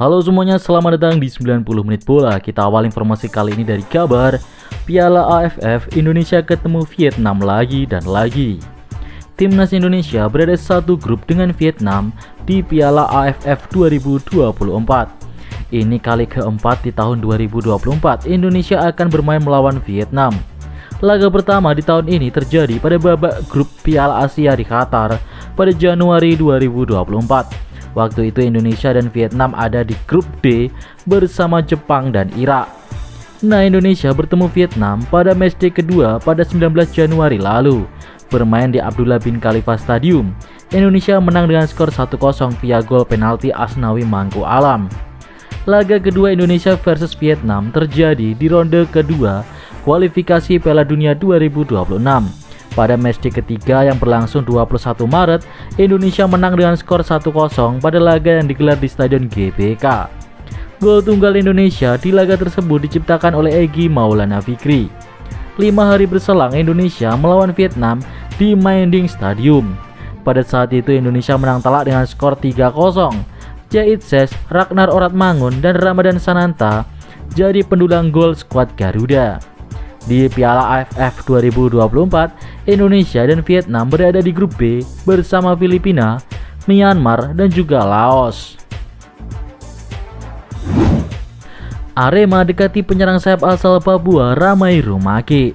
Halo semuanya, selamat datang di 90 menit bola. Kita awal informasi kali ini dari kabar Piala AFF Indonesia ketemu Vietnam lagi dan lagi. Timnas Indonesia berada satu grup dengan Vietnam di Piala AFF 2024. Ini kali keempat di tahun 2024 Indonesia akan bermain melawan Vietnam. Laga pertama di tahun ini terjadi pada babak grup Piala Asia di Qatar pada Januari 2024. Waktu itu Indonesia dan Vietnam ada di grup D bersama Jepang dan Irak. Nah, Indonesia bertemu Vietnam pada matchday kedua pada 19 Januari lalu. Bermain di Abdullah bin Khalifa Stadium, Indonesia menang dengan skor 1-0 via gol penalti Asnawi Mangku Alam. Laga kedua Indonesia versus Vietnam terjadi di ronde kedua kualifikasi Piala Dunia 2026. Pada matchday ketiga yang berlangsung 21 Maret, Indonesia menang dengan skor 1-0 pada laga yang digelar di Stadion GBK. Gol tunggal Indonesia di laga tersebut diciptakan oleh Egy Maulana Fikri. 5 hari berselang Indonesia melawan Vietnam di Mainding Stadium. Pada saat itu Indonesia menang telak dengan skor 3-0. Jait Ses, Ragnar Oratmangun, dan Ramadan Sananta jadi pendulang gol skuad Garuda. Di Piala AFF 2024, Indonesia dan Vietnam berada di grup B bersama Filipina, Myanmar, dan juga Laos. Arema dekati penyerang sayap asal Papua Ramai Rumaki.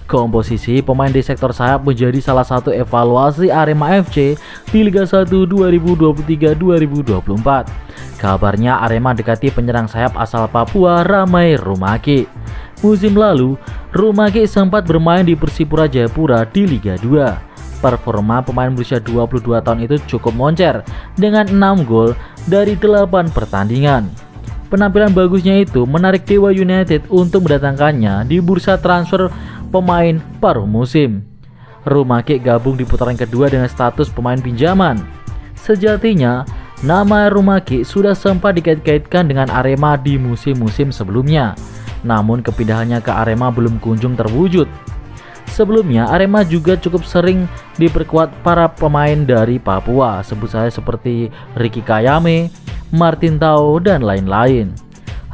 Komposisi pemain di sektor sayap menjadi salah satu evaluasi Arema FC di Liga 1 2023-2024. Kabarnya Arema dekati penyerang sayap asal Papua Ramai Rumaki. Musim lalu, Rumaki sempat bermain di Persipura Jayapura di Liga 2. Performa pemain berusia 22 tahun itu cukup moncer dengan 6 gol dari 8 pertandingan. Penampilan bagusnya itu menarik Dewa United untuk mendatangkannya di bursa transfer pemain paruh musim. Rumaki gabung di putaran kedua dengan status pemain pinjaman. Sejatinya, nama Rumaki sudah sempat dikait-kaitkan dengan Arema di musim-musim sebelumnya. Namun kepindahannya ke Arema belum kunjung terwujud. Sebelumnya Arema juga cukup sering diperkuat para pemain dari Papua, sebut saja seperti Ricky Kayame, Martin Tau, dan lain-lain.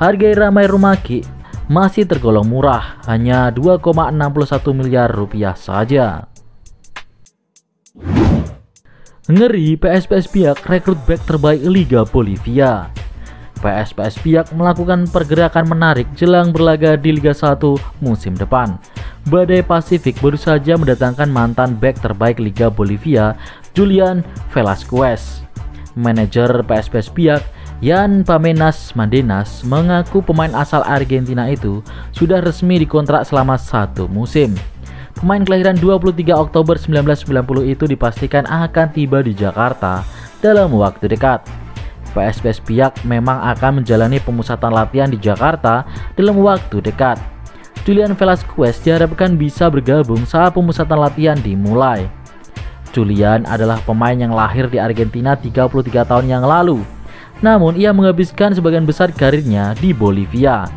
Harga Ramai Rumaki masih tergolong murah, hanya 2,61 miliar rupiah saja. Ngeri, PSPS Biak rekrut bek terbaik Liga Bolivia. PSPS Biak melakukan pergerakan menarik jelang berlaga di Liga 1 musim depan. Badai Pasifik baru saja mendatangkan mantan bek terbaik Liga Bolivia, Julian Velasquez. Manajer PSPS Biak, Yan Pamenas Mandenas, mengaku pemain asal Argentina itu sudah resmi dikontrak selama 1 musim. Pemain kelahiran 23 Oktober 1990 itu dipastikan akan tiba di Jakarta dalam waktu dekat. PSPS Biak memang akan menjalani pemusatan latihan di Jakarta dalam waktu dekat. Julian Velasquez diharapkan bisa bergabung saat pemusatan latihan dimulai. Julian adalah pemain yang lahir di Argentina 33 tahun yang lalu. Namun ia menghabiskan sebagian besar karirnya di Bolivia.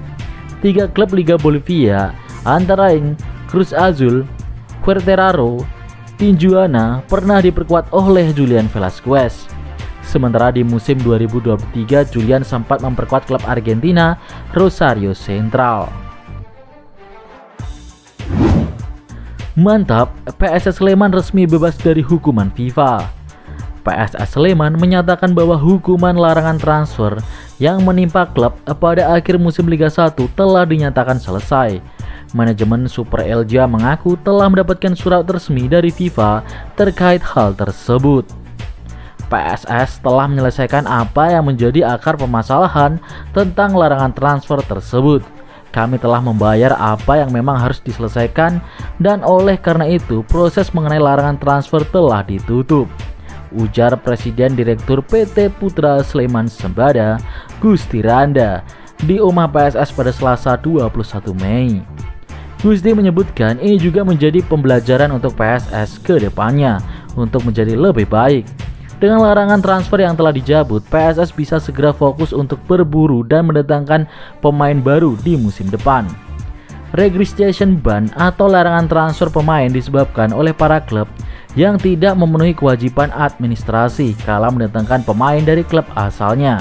3 klub Liga Bolivia antara lain Cruz Azul, Querétaro, Tinjuana pernah diperkuat oleh Julian Velasquez. Sementara di musim 2023 Julian sempat memperkuat klub Argentina Rosario Central. Mantap, PSS Sleman resmi bebas dari hukuman FIFA. PSS Sleman menyatakan bahwa hukuman larangan transfer yang menimpa klub pada akhir musim Liga 1 telah dinyatakan selesai. Manajemen Super Elja mengaku telah mendapatkan surat resmi dari FIFA terkait hal tersebut. PSS telah menyelesaikan apa yang menjadi akar permasalahan tentang larangan transfer tersebut. Kami telah membayar apa yang memang harus diselesaikan dan oleh karena itu proses mengenai larangan transfer telah ditutup, ujar Presiden Direktur PT Putra Sleman Sembada, Gusti Randa, di Umah PSS pada Selasa 21 Mei. Gusti menyebutkan ini juga menjadi pembelajaran untuk PSS ke depannya untuk menjadi lebih baik. Dengan larangan transfer yang telah dicabut, PSS bisa segera fokus untuk berburu dan mendatangkan pemain baru di musim depan. Registration ban atau larangan transfer pemain disebabkan oleh para klub yang tidak memenuhi kewajiban administrasi kala mendatangkan pemain dari klub asalnya.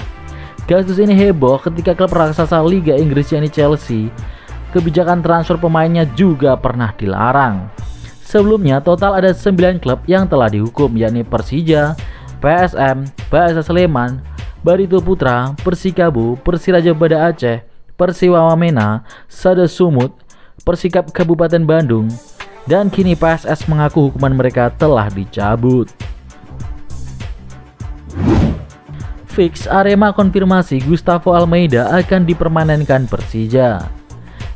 Kasus ini heboh ketika klub raksasa Liga Inggris yakni Chelsea, kebijakan transfer pemainnya juga pernah dilarang. Sebelumnya total ada 9 klub yang telah dihukum, yakni Persija, PSM, PSS Sleman, Barito Putra, Persikabo, Persiraja Banda Aceh, Persiwa Wamena, Sada Sumut, Persikap Kabupaten Bandung, dan kini PSS mengaku hukuman mereka telah dicabut. Fix Arema konfirmasi Gustavo Almeida akan dipermanenkan Persija.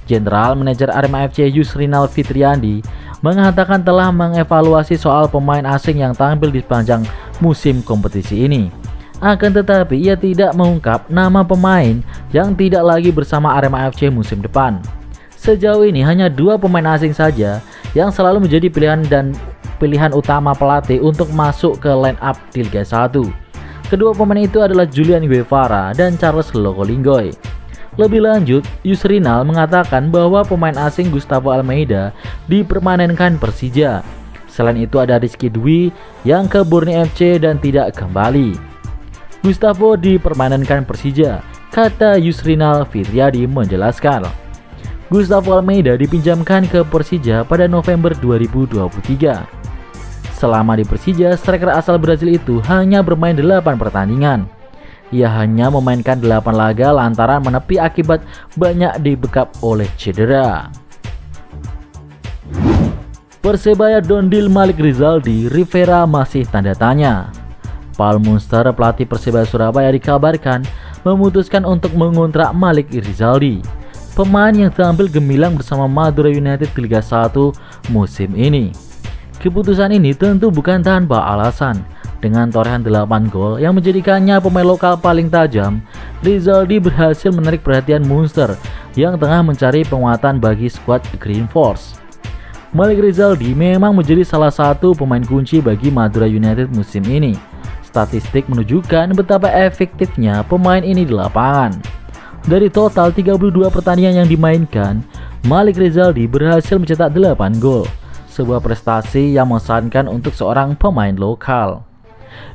General Manager Arema FC Yusrinal Fitriandi mengatakan telah mengevaluasi soal pemain asing yang tampil di sepanjang musim kompetisi ini. Akan tetapi ia tidak mengungkap nama pemain yang tidak lagi bersama Arema FC musim depan. Sejauh ini hanya 2 pemain asing saja yang selalu menjadi pilihan utama pelatih untuk masuk ke line up di Liga 1. Kedua pemain itu adalah Julian Guevara dan Charles Lokolinggoy. Lebih lanjut, Yusrinal mengatakan bahwa pemain asing Gustavo Almeida dipermanenkan Persija. Selain itu ada Rizky Dwi yang ke Borneo FC dan tidak kembali. Gustavo dipermanenkan Persija, kata Yusrinal Fitriadi menjelaskan. Gustavo Almeida dipinjamkan ke Persija pada November 2023. Selama di Persija, striker asal Brazil itu hanya bermain 8 pertandingan. Ia hanya memainkan 8 laga lantaran menepi akibat banyak dibekap oleh cedera. Persebaya Dondil Malik Rizaldi, Rivera masih tanda tanya. Paul Munster, pelatih Persebaya Surabaya, dikabarkan memutuskan untuk mengontrak Malik Rizaldi, pemain yang tampil gemilang bersama Madura United di Liga 1 musim ini. Keputusan ini tentu bukan tanpa alasan. Dengan torehan 8 gol yang menjadikannya pemain lokal paling tajam, Rizaldi berhasil menarik perhatian Munster yang tengah mencari penguatan bagi skuad Green Force. Malik Rizaldi memang menjadi salah satu pemain kunci bagi Madura United musim ini. Statistik menunjukkan betapa efektifnya pemain ini di lapangan. Dari total 32 pertandingan yang dimainkan, Malik Rizaldi berhasil mencetak 8 gol. Sebuah prestasi yang mengesankan untuk seorang pemain lokal.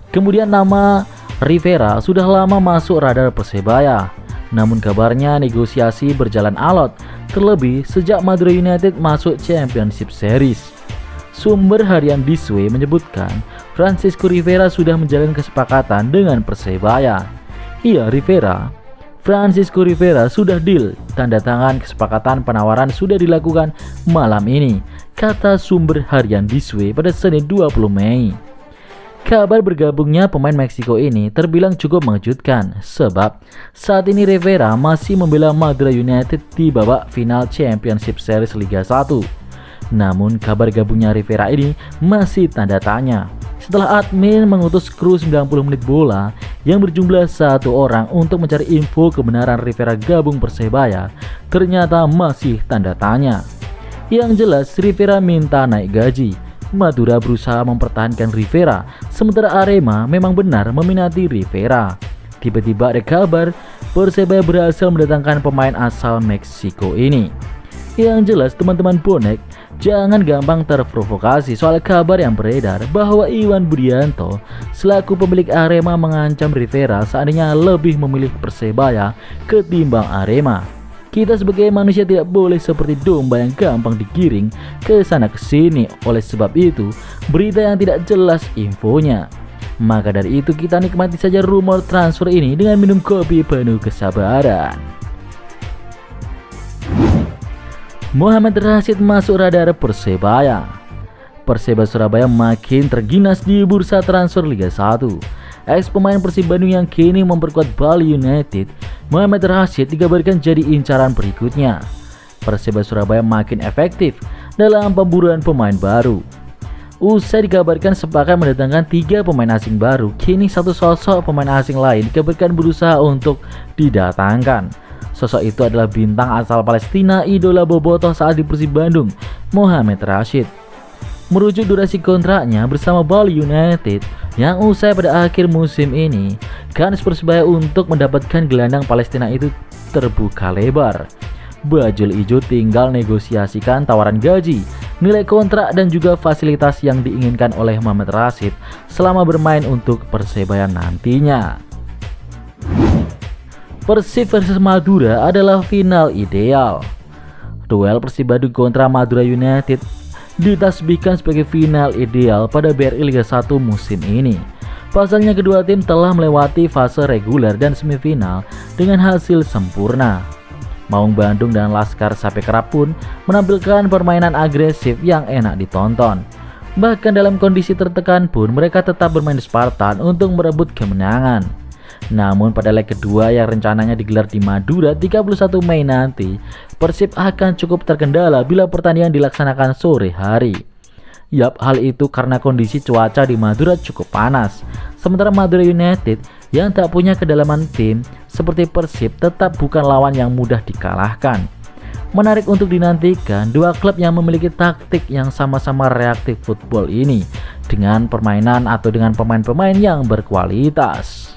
Kemudian nama Rivera sudah lama masuk radar Persebaya. Namun kabarnya negosiasi berjalan alot, terlebih sejak Madura United masuk Championship Series. Sumber harian This Way menyebutkan Francisco Rivera sudah menjalin kesepakatan dengan Persebaya. Francisco Rivera sudah deal, tanda tangan kesepakatan penawaran sudah dilakukan malam ini, kata sumber harian This Way pada Senin 20 Mei. Kabar bergabungnya pemain Meksiko ini terbilang cukup mengejutkan, sebab saat ini Rivera masih membela Madura United di babak final Championship Series Liga 1. Namun kabar gabungnya Rivera ini masih tanda tanya. Setelah admin mengutus kru 90 menit bola yang berjumlah 1 orang untuk mencari info kebenaran Rivera gabung Persebaya, ternyata masih tanda tanya. Yang jelas Rivera minta naik gaji. Madura berusaha mempertahankan Rivera, sementara Arema memang benar meminati Rivera. Tiba-tiba ada kabar Persebaya berhasil mendatangkan pemain asal Meksiko ini. Yang jelas teman-teman bonek, jangan gampang terprovokasi soal kabar yang beredar bahwa Iwan Budianto selaku pemilik Arema mengancam Rivera seandainya lebih memilih Persebaya ketimbang Arema. Kita sebagai manusia tidak boleh seperti domba yang gampang digiring ke sana ke sini. Oleh sebab itu, berita yang tidak jelas infonya. Maka dari itu kita nikmati saja rumor transfer ini dengan minum kopi penuh kesabaran. Muhammad Rashid masuk radar Persebaya. Persebaya Surabaya makin terginas di bursa transfer Liga 1. Ex pemain Persib Bandung yang kini memperkuat Bali United, Muhammad Rashid dikabarkan jadi incaran berikutnya. Persebaya Surabaya makin efektif dalam pemburuan pemain baru. Usai dikabarkan sepakat mendatangkan 3 pemain asing baru, kini satu sosok pemain asing lain dikabarkan berusaha untuk didatangkan. Sosok itu adalah bintang asal Palestina, idola bobotoh saat di Persib Bandung, Muhammad Rashid. Merujuk durasi kontraknya bersama Bali United yang usai pada akhir musim ini, kans Persebaya untuk mendapatkan gelandang Palestina itu terbuka lebar. Bajul Ijo tinggal negosiasikan tawaran gaji, nilai kontrak dan juga fasilitas yang diinginkan oleh Muhammad Rashid selama bermain untuk Persebaya nantinya. Persib versus Madura adalah final ideal. Duel Persib Bandung kontra Madura United ditasbihkan sebagai final ideal pada BRI Liga 1 musim ini. Pasalnya kedua tim telah melewati fase reguler dan semifinal dengan hasil sempurna. Maung Bandung dan Laskar Sape Kerap pun menampilkan permainan agresif yang enak ditonton. Bahkan dalam kondisi tertekan pun mereka tetap bermain Spartan untuk merebut kemenangan. Namun pada leg kedua yang rencananya digelar di Madura 31 Mei nanti, Persib akan cukup terkendala bila pertandingan dilaksanakan sore hari. Yap, hal itu karena kondisi cuaca di Madura cukup panas. Sementara Madura United yang tak punya kedalaman tim seperti Persib tetap bukan lawan yang mudah dikalahkan. Menarik untuk dinantikan dua klub yang memiliki taktik yang sama-sama reaktif football ini dengan permainan atau dengan pemain-pemain yang berkualitas.